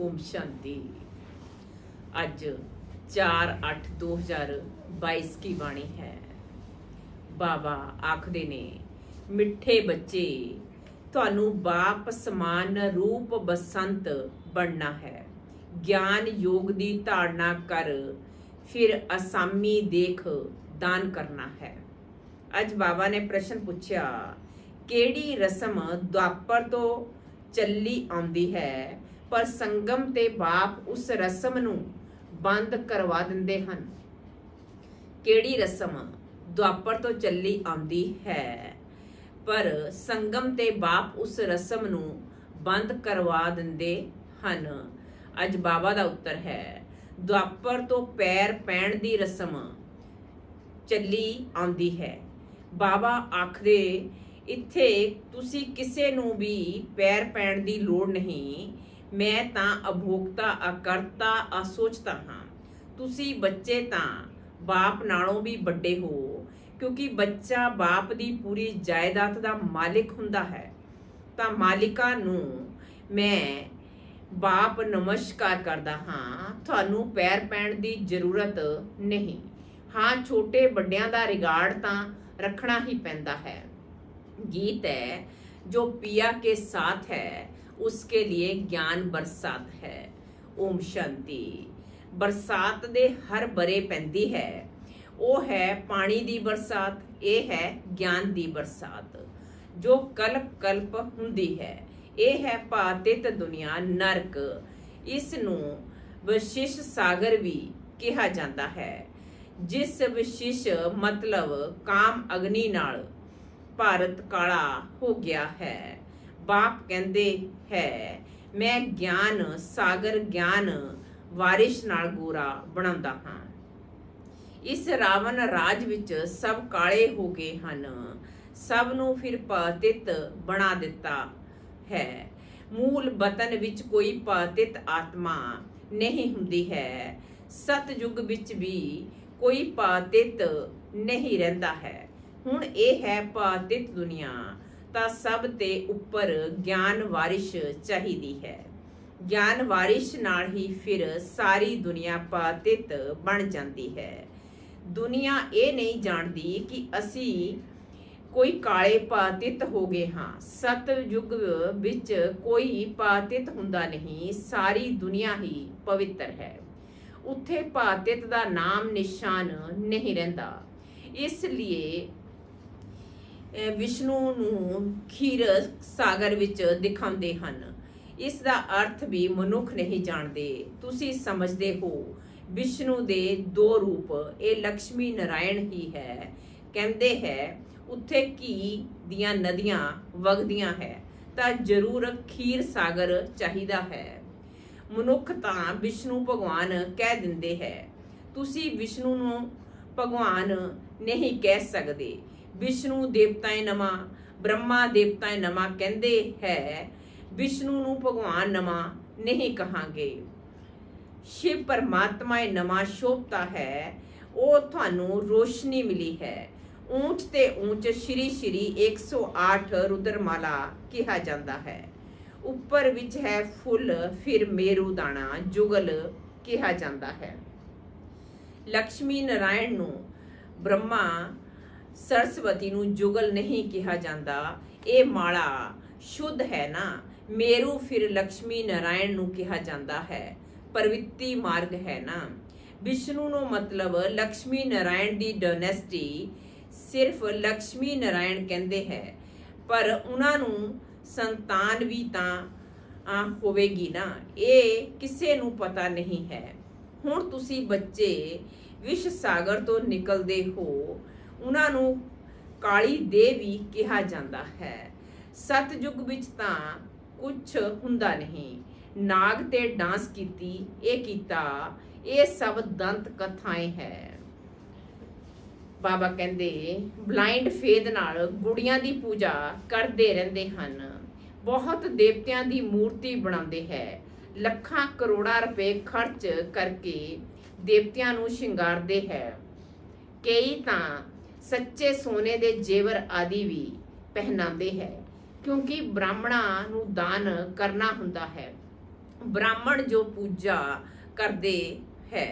ओम शांति। अज 4/8/2022 की बाणी है। बाबा आखदे ने, मिठे बच्चे तुहानू बाप समान रूप बसंत बनना है। ज्ञान योग दी धारणा कर, फिर असामी देख दान करना है। अज बाबा ने प्रश्न पूछा, केड़ी रस्म द्वापर तो चली आउंदी है पर संगम ते बाप उस रस्म नू बंद करवा दिंदे हन। केड़ी रस्म द्वापर तो चली आउंदी है पर संगम ते बाप उस रस्म नू बंद करवा दिंदे हन। अज बाबा दा उत्तर है, द्वापर तो पैर पैण दी रस्म चली आउंदी है। बाबा आखदे, इत्थे तुसी किसे नू भी पैर पैण दी लोड़ नहीं। मैं तां अभोक्ता अकर्ता असोचता हाँ। तुसी बच्चे तां बाप नालों भी बड़े हो, क्योंकि बच्चा बाप दी पूरी जायदाद दा मालिक हुंदा है। तां मालिका नू मैं बाप नमस्कार करदा हाँ, तुहानू पैर पैण दी जरूरत नहीं। हाँ, छोटे बड़ियां दा रिगार्ड तां रखना ही पैंदा है। गीत है, जो पिया के साथ है उसके लिए ज्ञान बरसात है। ओम शांति। बरसात दे हर बरे पैंदी है। वो है पानी दी बरसात, ये है ज्ञान दी बरसात जो कल्प कल्प हुंदी है। ये है पातित दुनिया नरक। इस नू विशिष सागर भी कहा जाता है। जिस विशिष मतलब काम अग्नि नाल भारत काला हो गया है। बाप कहंदे है, मैं ज्ञान सागर ज्ञान वारिश नाल गोरा बनाउंदा हां। इस रावण राज विच सब काले हो गए हन। सब नू फिर पातित बना दिता है। मूल वतन विच कोई पातित आत्मा नहीं हुंदी है। सतयुग विच भी कोई पातित नहीं रहिंदा है। हुण ये है पातित दुनिया, तां सब ते उपर ज्ञान वारिश चाहिदी है। ज्ञान वारिश नाल ही फिर सारी दुनिया पातित बन जाती है। दुनिया ये नहीं जानती कि असी कोई काले पातित हो गए हाँ। सतयुग विच कोई पातित हुंदा नहीं, सारी दुनिया ही पवित्र है। उत्थे पातित दा नाम निशान नहीं रहिंदा। इसलिए विष्णु नू खीर सागर विच दिखाउंदे हन। इस दा अर्थ भी मनुख नहीं जानते। तुसी समझदे हो विष्णु दे दो रूप, ये लक्ष्मी नारायण ही है। कहंदे है उत्थे घी दियां नदियां वगदियां है तां जरूर खीर सागर चाहिदा है। मनुख तां विष्णु भगवान कह दिंदे है। तुसी विष्णु नू भगवान नहीं कह सकदे। विष्णु देवताएं नमा, ब्रह्मा देवताएं नमा कहंदे है। विष्णु नू भगवान नमा नहीं कहांगे। शिव परमात्मा नमा शोभता है। वो थानू रोशनी मिली है। ऊंच ते ऊंच श्री श्री 108 रुद्रमाला कहा जाता है। उपर विच है फुल, फिर मेरू दाना जुगल कहा जाता है। लक्ष्मी नारायण नू ब्रह्मा सरस्वती नू जुगल नहीं कहा जाता। ये माला शुद्ध है ना। मेरू फिर लक्ष्मी नारायण नू कहा जाता है। प्रवृत्ति मार्ग है ना। विष्णु नो मतलब लक्ष्मी नारायण दी डायनेस्टी सिर्फ लक्ष्मी नारायण कहंदे है, पर उन्हां नू संतान भी तां होवेगी ना, ये किसे नू पता नहीं है। हुण तुसी बच्चे विश सागर तो निकलदे हो, उन्हां नू काली देव भी कहा जाता है। सतयुग विच तां कुछ हुंदा नहीं। नाग ते डांस कीती, ये कीता, ये सब दंत कथाएं है। बाबा कहंदे ब्लाइंड फेद नाल गुड़ियां दी पूजा करदे रहिंदे हन। बहुत देवतियां दी मूर्ति बनाउंदे है। लखां करोड़ां रुपए खर्च करके देवतियां नू शिंगारदे है। कई तां सच्चे सोने दे जेवर आदि भी पहनाते हैं, क्योंकि ब्राह्मणा नू दान करना हुंदा है। ब्राह्मण जो पूजा करते है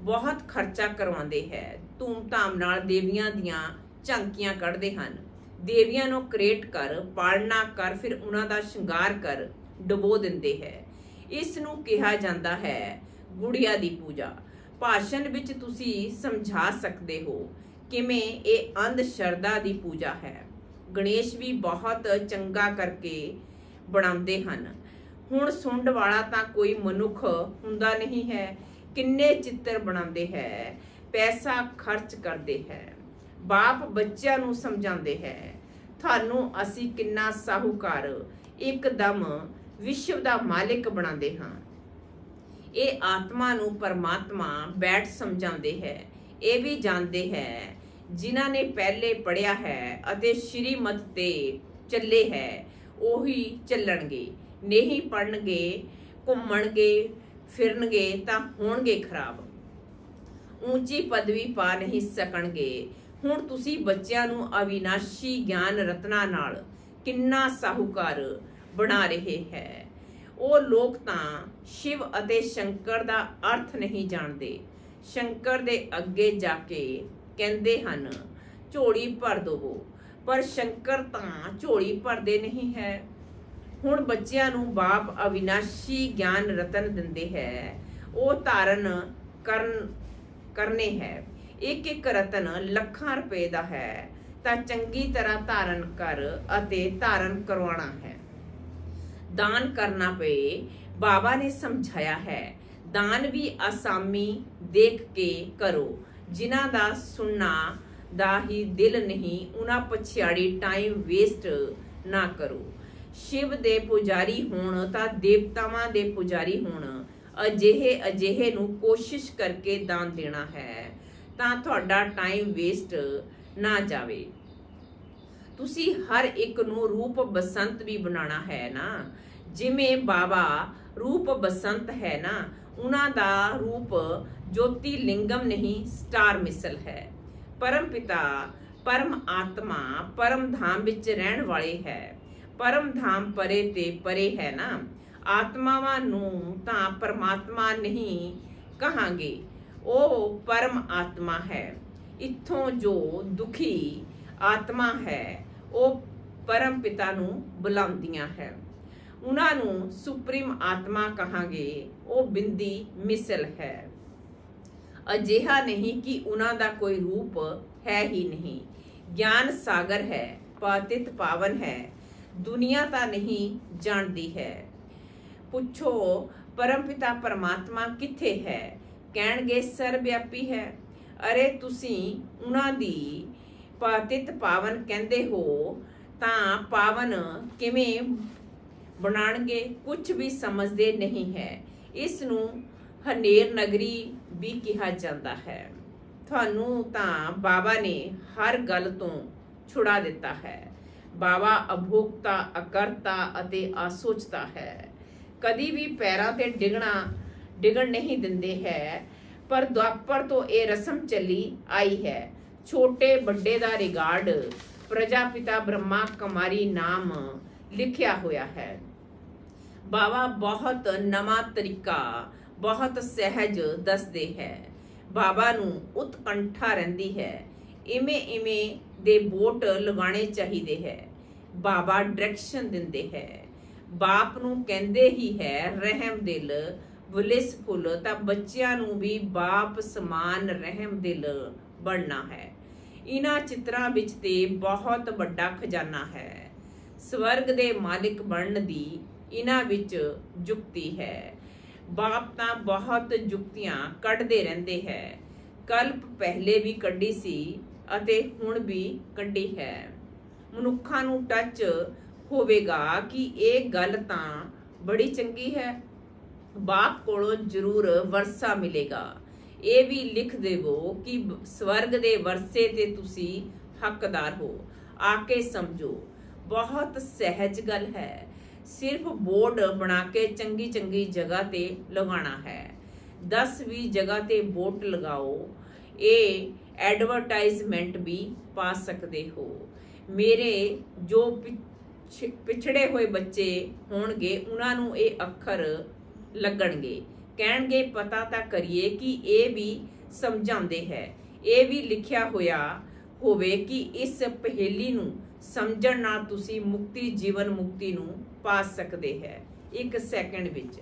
बहुत खर्चा करवाते है, धूमधाम नाल देवियां दियां झांकियां कढ़दे हन, देवियां नूं क्रिएट कर पालना कर फिर उन्हां दा श्रृंगार कर डुबो दिंदे है। इस नूं कहा जांदा है गुड़िया दी पूजा। भाषण विच तुसी समझा सकते हो किवें इह अंध शरदा दी पूजा है। गणेश भी बहुत चंगा करके बनाते हैं। हुण सुंड वाला तां कोई मनुख हुंदा नहीं है, किन्ने चित्र बनाते हैं, पैसा खर्च करते हैं। बाप बच्चों नूं समझाते हैं थानू असी किन्ना साहूकार एकदम विश्व दा मालिक बनाते हाँ। ये आत्मा नूं परमात्मा बैठ समझाते हैं। ये भी जानते हैं जिन्हां ने पहले पढ़िया है अते श्रीमत ते चले है ओही चलणगे, नहीं पढ़नगे घूमणगे फिरनगे तां होणगे खराब, ऊंची पदवी पा नहीं सकणगे। हुण तुसी बच्चिआं नूं अविनाशी ज्ञान रत्ना नाल किन्ना साहूकार बना रहे है। ਉਹ ਲੋਕ ਤਾਂ शिव ਅਤੇ शंकर ਦਾ अर्थ नहीं जानते। शंकर ਦੇ ਅੱਗੇ ਜਾ ਕੇ ਕਹਿੰਦੇ ਹਨ ਝੋਲੀ ਭਰ ਦਵੋ, ਪਰ शंकर ਤਾਂ ਝੋਲੀ ਭਰਦੇ नहीं है। ਹੁਣ ਬੱਚਿਆਂ ਨੂੰ ਬਾਪ ਅਵਿਨਾਸ਼ੀ ਗਿਆਨ ਰਤਨ ਦਿੰਦੇ ਹੈ, ਉਹ ਧਾਰਨ ਕਰਨੇ ਹੈ। ਇੱਕ ਇੱਕ ਰਤਨ ਲੱਖਾਂ ਰੁਪਏ ਦਾ ਹੈ ਤਾਂ ਚੰਗੀ ਤਰ੍ਹਾਂ ਧਾਰਨ ਕਰ ਅਤੇ ਧਾਰਨ ਕਰਵਾਉਣਾ ਹੈ। दान करना पे बाबा ने समझाया है। दान भी आसामी देख के करो, जिन्हां दा सुनना दा ही दिल नहीं उन्हां पछाड़ी टाइम वेस्ट ना करो। शिव दे पुजारी होण तां देवतावां दे पुजारी होण, अजिहे नूं कोशिश करके दान देना है तां तुहाडा टाइम वेस्ट ना जावे। तुसी हर एक नूं रूप बसंत भी बनाना है ना, जिमें बाबा रूप बसंत है ना, उन्हां दा रूप ज्योति लिंगम नहीं स्टार मिसल है। परम पिता परम आत्मा परम धाम विच रहण वाले है। परम धाम परे ते परे है ना, आत्मावां नूं तां परमात्मा नहीं कहांगे, ओ परम आत्मा है। इत्थों जो दुखी आत्मा है ओ परम पिता नूं बुलांदियां है, उन्हां नूं सुप्रीम आत्मा कहांगे, ओ बिंदी मिसल है। अजिहा नहीं कि उन्हां दा कोई रूप है ही नहीं। ज्ञान सागर है, पतित पावन है, दुनिया ता नहीं जानती है। पुछो परम पिता परमात्मा किथे है, कहणगे सर्वव्यापी है। अरे तुसी उन्हां दी पतित पावन कहंदे हो तां पावन किवें बनाणगे, कुछ भी समझते नहीं है। इस नूं हनेर नगरी भी कहा जाता है। थानू तां बाबा ने हर गल तो छुड़ा दिता है। बाबा अभोक्ता अकर्ता अते असोचता है, कदी भी पैरां ते डिगण नहीं दिंदे है। पर द्वापर तो ये रस्म चली आई है, छोटे बड़े दा रिगार्ड प्रजापिता ब्रह्मा कुमारी नाम लिखिया होया है। बाबा बहुत नवा तरीका बहुत सहज दसदे है। बाबा नूं उत्कंठा रहिंदी है, इवें इवें दे बोट लगाने चाहिए है। बाबा डायरेक्शन दिंदे है। बाप नूं कहंदे ही है रहम दिल ब्लिसफुल, तां बच्चिआं नूं भी बाप समान रहम दिल बनना है। इन्हां चित्रां विच ते बहुत वड्डा खजाना है। स्वर्ग दे मालिक बनन दी इन्हां विच जुक्ति है। बाप तां बहुत जुक्तियां कढ़दे रहिंदे है। कल्प पहले भी कढ़ी सी अते हुण भी कढ़ी है। मनुक्खां नूं टच होवेगा कि ये गल तां बड़ी चंगी है, बाप कोलों जरूर वरसा मिलेगा। ये भी लिख देवो कि स्वर्ग दे वरसे ते तुसी हकदार हो, आके समझो। बहुत सहज गल है, सिर्फ बोर्ड बना के चंगी चंगी जगह ते लगाना है। 10-20 जगह ते बोर्ड लगाओ, ये एडवरटाइजमेंट भी पा सकते हो। मेरे जो पिछड़े हुए बच्चे होणगे उन्हां नूं ये अखर ਲੱਗਣਗੇ। ਕਹਿਣਗੇ ਪਤਾ ਤਾਂ ਕਰੀਏ ਕਿ ਇਹ ਵੀ ਸਮਝਾਉਂਦੇ ਹੈ, ਇਹ ਵੀ ਲਿਖਿਆ ਹੋਇਆ ਹੋਵੇ ਕਿ ਇਸ ਪਹੇਲੀ ਨੂੰ ਸਮਝਣ ਨਾਲ ਤੁਸੀਂ ਮੁਕਤੀ, ਜੀਵਨ ਮੁਕਤੀ ਨੂੰ ਪਾ ਸਕਦੇ ਹੈ 1 ਸੈਕਿੰਡ ਵਿੱਚ।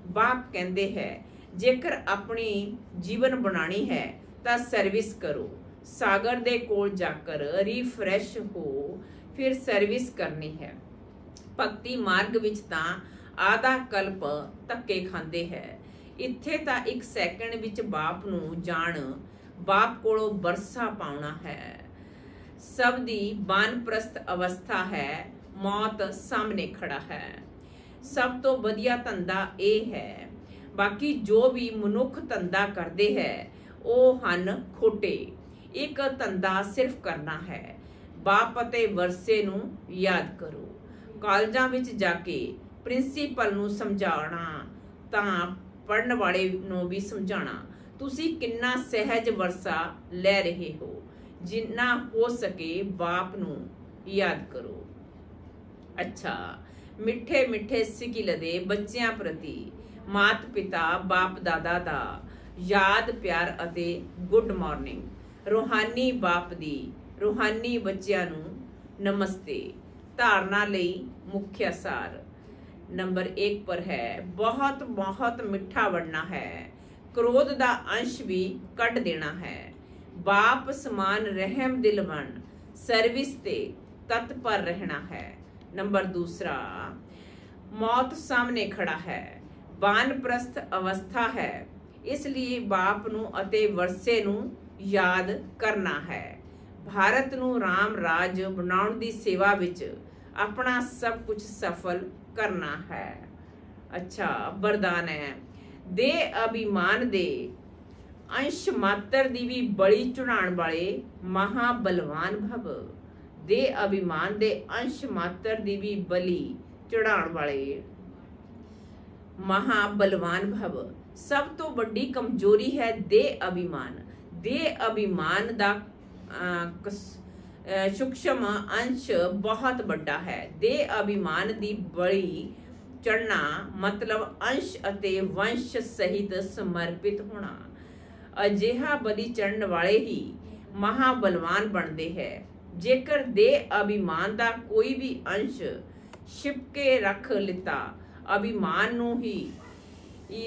ਬਾਪ ਕਹਿੰਦੇ ਹੈ ਜੇਕਰ ਆਪਣੀ ਜੀਵਨ ਬਣਾਣੀ ਹੈ ਤਾਂ ਸਰਵਿਸ ਕਰੋ, ਸਾਗਰ ਦੇ ਕੋਲ ਜਾकर ਰੀਫਰੈਸ਼ ਹੋ, ਫਿਰ ਸਰਵਿਸ ਕਰਨੀ ਹੈ। ਭਗਤੀ ਮਾਰਗ ਵਿੱਚ ਤਾਂ ਆਧਾ ਕਲਪ ਧੱਕੇ ਖਾਂਦੇ ਹੈ। ਇੱਥੇ ਤਾਂ 1 ਸੈਕਿੰਡ ਵਿੱਚ ਬਾਪ ਨੂੰ ਜਾਣ, ਬਾਪ ਕੋਲੋਂ ਬਰਸਾ ਪਾਉਣਾ ਹੈ। ਸਭ ਦੀ ਬਾਨਪ੍ਰਸਤ ਅਵਸਥਾ ਹੈ, ਮੌਤ ਸਾਹਮਣੇ ਖੜਾ ਹੈ। ਸਭ ਤੋਂ ਵਧੀਆ ਧੰਦਾ ਇਹ ਹੈ। ਬਾਕੀ ਜੋ ਵੀ ਮਨੁੱਖ ਧੰਦਾ ਕਰਦੇ ਹੈ ਉਹ ਹਨ ਖੋਟੇ। ਇੱਕ ਧੰਦਾ ਸਿਰਫ ਕਰਨਾ ਹੈ, ਬਾਪ ਅਤੇ ਵਰਸੇ ਨੂੰ ਯਾਦ ਕਰੋ। ਕਾਲਜਾਂ ਵਿੱਚ ਜਾ ਕੇ ਪ੍ਰਿੰਸੀਪਲ ਨੂੰ ਸਮਝਾਉਣਾ ਤਾਂ ਪੜ੍ਹਨ ਵਾਲੇ ਨੂੰ ਵੀ ਸਮਝਾਉਣਾ। ਤੁਸੀਂ ਕਿੰਨਾ ਸਹਿਜ ਵਰਸਾ ਲੈ ਰਹੇ ਹੋ, ਜਿੰਨਾ ਹੋ ਸਕੇ ਬਾਪ ਨੂੰ ਯਾਦ ਕਰੋ। ਅੱਛਾ, ਮਿੱਠੇ ਮਿੱਠੇ ਸਿਕਿਲ ਦੇ ਬੱਚਿਆਂ ਪ੍ਰਤੀ ਮਾਤ ਪਿਤਾ ਬਾਪ ਦਾਦਾ ਦਾ ਯਾਦ, ਪਿਆਰ ਅਤੇ ਗੁੱਡ ਮਾਰਨਿੰਗ। ਰੂਹਾਨੀ ਬਾਪ ਦੀ ਰੂਹਾਨੀ ਬੱਚਿਆਂ ਨੂੰ ਨਮਸਤੇ। ਧਾਰਨਾ ਲਈ ਮੁੱਖ ਸਾਰ ਨੰਬਰ 1 पर है, बहुत बहुत मिठा बनना है, क्रोध ਦਾ अंश भी ਕੱਢ ਦੇਣਾ ਹੈ। ਬਾਪ ਸਮਾਨ ਰਹਿਮ ਦਿਲ ਬਣ, ਸਰਵਿਸ ਤੇ ਤਤਪਰ ਰਹਿਣਾ ਹੈ। ਨੰਬਰ 2, मौत ਸਾਹਮਣੇ ਖੜਾ ਹੈ, ਬਾਨਪ੍ਰਸਤ ਅਵਸਥਾ ਹੈ, ਇਸ ਲਈ ਬਾਪ ਨੂੰ ਅਤੇ ਵਰਸੇ ਨੂੰ ਯਾਦ ਕਰਨਾ ਹੈ। ਭਾਰਤ ਨੂੰ ਰਾਮ ਰਾਜ ਬਣਾਉਣ ਦੀ ਸੇਵਾ ਵਿੱਚ ਆਪਣਾ ਸਭ ਕੁਝ ਸਫਲ ਕਰਨਾ ਹੈ। ਅੱਛਾ, ਵਰਦਾਨ ਹੈ, ਦੇ ਅਭਿਮਾਨ ਦੇ ਅੰਸ਼ ਮਾਤਰ ਦੀ ਵੀ ਬਲੀ ਚੜਾਉਣ ਵਾਲੇ ਮਹਾਬਲਵਾਨ ਭਵ। ਦੇ ਅਭਿਮਾਨ ਦੇ ਅੰਸ਼ ਮਾਤਰ ਦੀ ਵੀ ਬਲੀ ਚੜਾਉਣ ਵਾਲੇ ਮਹਾਬਲਵਾਨ ਭਵ। ਸਭ ਤੋਂ ਵੱਡੀ ਕਮਜ਼ੋਰੀ ਹੈ ਦੇ ਅਭਿਮਾਨ। ਦੇ ਅਭਿਮਾਨ ਦਾ ਸੂक्ष्म अंश बहुत ਵੱਡਾ ਹੈ। ਦੇ ਅਭਿਮਾਨ ਦੀ ਬਲੀ ਚੜਨਾ ਮਤਲਬ ਅੰਸ਼ ਅਤੇ ਵੰਸ਼ ਸਹਿਤ ਸਮਰਪਿਤ ਹੋਣਾ। ਅਜਿਹਾ ਬਲੀ ਚੜਨ ਵਾਲੇ ਹੀ ਮਹਾਬਲਵਾਨ ਬਣਦੇ ਹੈ। ਜੇਕਰ ਦੇ ਅਭਿਮਾਨ ਦਾ ਕੋਈ ਵੀ ਅੰਸ਼ ਛਿਪ ਕੇ ਰੱਖ ਲਿੱਤਾ, ਅਭਿਮਾਨ ਨੂੰ ਹੀ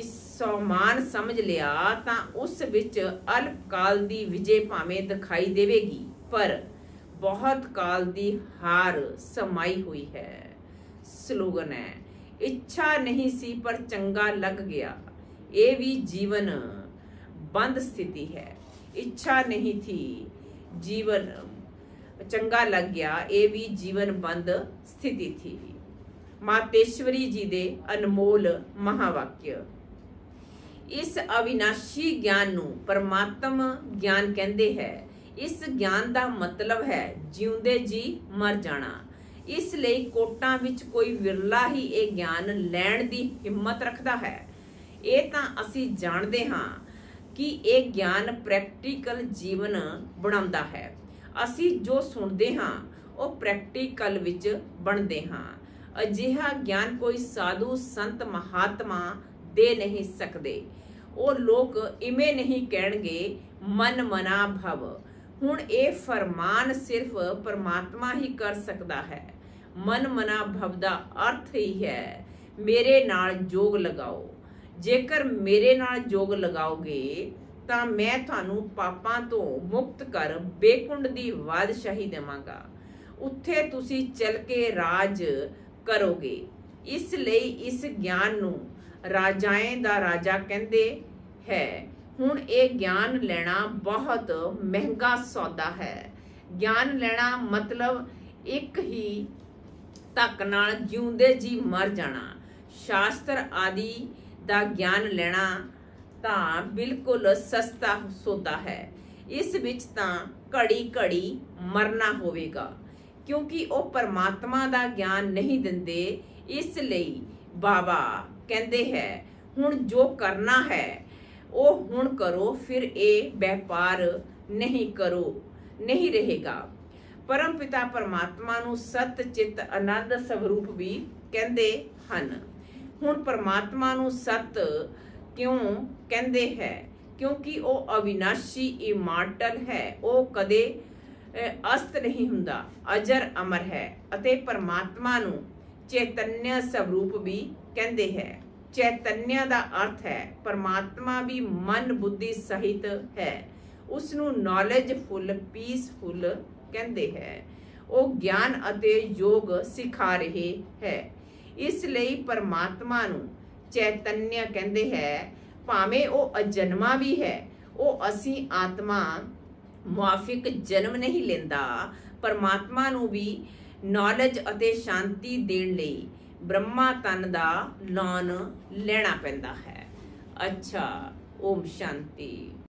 ਸਮਾਨ ਸਮਝ ਲਿਆ, ਤਾਂ ਉਸ ਵਿੱਚ ਅਲਪ ਕਾਲ ਦੀ ਵਿਜੇ ਭਾਵੇਂ ਦਿਖਾਈ ਦੇਵੇਗੀ, ਪਰ ਬਹੁਤ ਕਾਲ ਦੀ ਹਾਰ ਸਮਾਈ ਹੋਈ ਹੈ। ਸਲੋਗਨ ਹੈ, ਇੱਛਾ ਨਹੀਂ ਸੀ ਪਰ ਚੰਗਾ ਲੱਗ ਗਿਆ। ਇਹ ਵੀ ਜੀਵਨ ਬੰਦ ਸਥਿਤੀ ਹੈ। ਇੱਛਾ ਨਹੀਂ ਥੀ, ਜੀਵਨ ਚੰਗਾ ਲੱਗ ਗਿਆ, ਇਹ ਵੀ ਜੀਵਨ ਬੰਦ ਸਥਿਤੀ ਥੀ। ਮਾਤੇਸ਼ਵਰੀ ਜੀ ਦੇ ਅਨਮੋਲ ਮਹਾਵਾਕਿਆ। ਇਸ ਅਵਿਨਾਸ਼ੀ ਗਿਆਨ ਨੂੰ ਪਰਮਾਤਮ ਗਿਆਨ ਕਹਿੰਦੇ ਹੈ। ਇਸ ਗਿਆਨ ਦਾ ਮਤਲਬ ਹੈ ਜਿਉਂਦੇ ਜੀ ਮਰ ਜਾਣਾ। ਇਸ ਲਈ ਕੋਟਾਂ ਵਿੱਚ ਕੋਈ ਵਿਰਲਾ ਹੀ ਇਹ ਗਿਆਨ ਲੈਣ ਦੀ ਹਿੰਮਤ ਰੱਖਦਾ ਹੈ। ਇਹ ਤਾਂ ਅਸੀਂ ਜਾਣਦੇ ਹਾਂ ਕਿ ਇਹ ਗਿਆਨ ਪ੍ਰੈਕਟੀਕਲ ਜੀਵਨ ਬਣਾਉਂਦਾ ਹੈ। ਅਸੀਂ ਜੋ ਸੁਣਦੇ ਹਾਂ ਉਹ ਪ੍ਰੈਕਟੀਕਲ ਵਿੱਚ ਬਣਦੇ ਹਾਂ। ਅਜਿਹਾ ਗਿਆਨ ਕੋਈ ਸਾਧੂ ਸੰਤ ਮਹਾਤਮਾ ਦੇ ਨਹੀਂ ਸਕਦੇ। ਉਹ ਲੋਕ ਇਵੇਂ ਨਹੀਂ ਕਹਿਣਗੇ ਮਨ ਮਨਾ ਭਵ। ਹੁਣ ਇਹ ਫਰਮਾਨ ਸਿਰਫ ਪਰਮਾਤਮਾ ਹੀ ਕਰ ਸਕਦਾ ਹੈ। ਮਨ ਮਨਾ ਭਵ ਦਾ ਅਰਥ ਹੀ ਹੈ ਮੇਰੇ ਨਾਲ ਜੋਗ ਲਗਾਓ। ਜੇਕਰ ਮੇਰੇ ਨਾਲ ਜੋਗ ਲਗਾਓਗੇ ਤਾਂ ਮੈਂ ਤੁਹਾਨੂੰ ਪਾਪਾਂ ਤੋਂ ਮੁਕਤ ਕਰ ਬੇਕੁੰਡ ਦੀ ਬਾਦਸ਼ਾਹੀ ਦੇਵਾਂਗਾ। ਉੱਥੇ ਤੁਸੀਂ ਚੱਲ ਕੇ ਰਾਜ ਕਰੋਗੇ। ਇਸ ਲਈ ਇਸ ਗਿਆਨ ਨੂੰ ਰਾਜਾਏ ਦਾ ਰਾਜਾ ਕਹਿੰਦੇ ਹੈ। ਹੁਣ ਇਹ ਗਿਆਨ ਲੈਣਾ ਬਹੁਤ ਮਹਿੰਗਾ ਸੌਦਾ ਹੈ। ਗਿਆਨ ਲੈਣਾ ਮਤਲਬ ਇੱਕ ਹੀ ਧੱਕ ਨਾਲ ਜਿਉਂਦੇ ਜੀ ਮਰ ਜਾਣਾ। ਸ਼ਾਸਤਰ ਆਦਿ ਦਾ ਗਿਆਨ ਲੈਣਾ ਤਾਂ ਬਿਲਕੁਲ ਸਸਤਾ ਸੌਦਾ ਹੈ। ਇਸ ਵਿੱਚ ਤਾਂ ਘੜੀ ਘੜੀ ਮਰਨਾ ਹੋਵੇਗਾ, ਕਿਉਂਕਿ ਉਹ ਪਰਮਾਤਮਾ ਦਾ ਗਿਆਨ ਨਹੀਂ ਦਿੰਦੇ। ਇਸ ਲਈ ਬਾਬਾ ਕਹਿੰਦੇ ਹੈ ਹੁਣ ਜੋ ਕਰਨਾ ਹੈ ਉਹ ਹੁਣ ਕਰੋ, ਫਿਰ ਇਹ ਵਪਾਰ ਨਹੀਂ ਰਹੇਗਾ। ਪਰਮ ਪਿਤਾ ਪਰਮਾਤਮਾ ਨੂੰ ਸਤ ਚਿਤ ਆਨੰਦ ਸਵਰੂਪ ਵੀ ਕਹਿੰਦੇ ਹਨ। ਹੁਣ ਪਰਮਾਤਮਾ ਨੂੰ ਸਤ ਕਿਉਂ ਕਹਿੰਦੇ ਹੈ? ਕਿਉਂਕਿ ਉਹ ਅਵਿਨਾਸ਼ੀ ਇਮਾਰਟਲ ਹੈ, ਉਹ ਕਦੇ ਅਸਤ ਨਹੀਂ ਹੁੰਦਾ, ਅਜਰ ਅਮਰ ਹੈ। ਅਤੇ ਪਰਮਾਤਮਾ ਨੂੰ ਚੈਤन्य ਸਵਰੂਪ ਵੀ ਕਹਿੰਦੇ ਹੈ। ਚੈਤन्य ਦਾ ਅਰਥ ਹੈ ਪਰਮਾਤਮਾ ਵੀ ਮਨ ਬੁੱਧੀ ਸਹਿਤ ਹੈ। ਉਸ ਨੂੰ ਨੌਲੇਜਫੁਲ, ਪੀਸਫੁਲ ਕਹਿੰਦੇ ਹੈ। ਉਹ ਗਿਆਨ ਅਤੇ ਯੋਗ ਸਿਖਾ ਰਹੇ ਹੈ। ਇਸ ਲਈ ਪਰਮਾਤਮਾ ਨੂੰ ਚੈਤन्य ਕਹਿੰਦੇ ਹੈ। ਭਾਵੇਂ ਉਹ ਅਜਨਮਾ ਵੀ ਹੈ, ਉਹ ਅਸੀਂ ਆਤਮਾ ਮੁਆਫਿਕ ਜਨਮ ਨਹੀਂ ਲੈਂਦਾ। ਪਰਮਾਤਮਾ ਨੂੰ ਵੀ ਨੌਲੇਜ ਅਤੇ ਸ਼ਾਂਤੀ ਦੇਣ ਲਈ ਬ੍ਰਹਮਾ ਤਨ ਦਾ ਲਾਨ ਲੈਣਾ ਪੈਂਦਾ ਹੈ। ਅੱਛਾ, ਓਮ ਸ਼ਾਂਤੀ।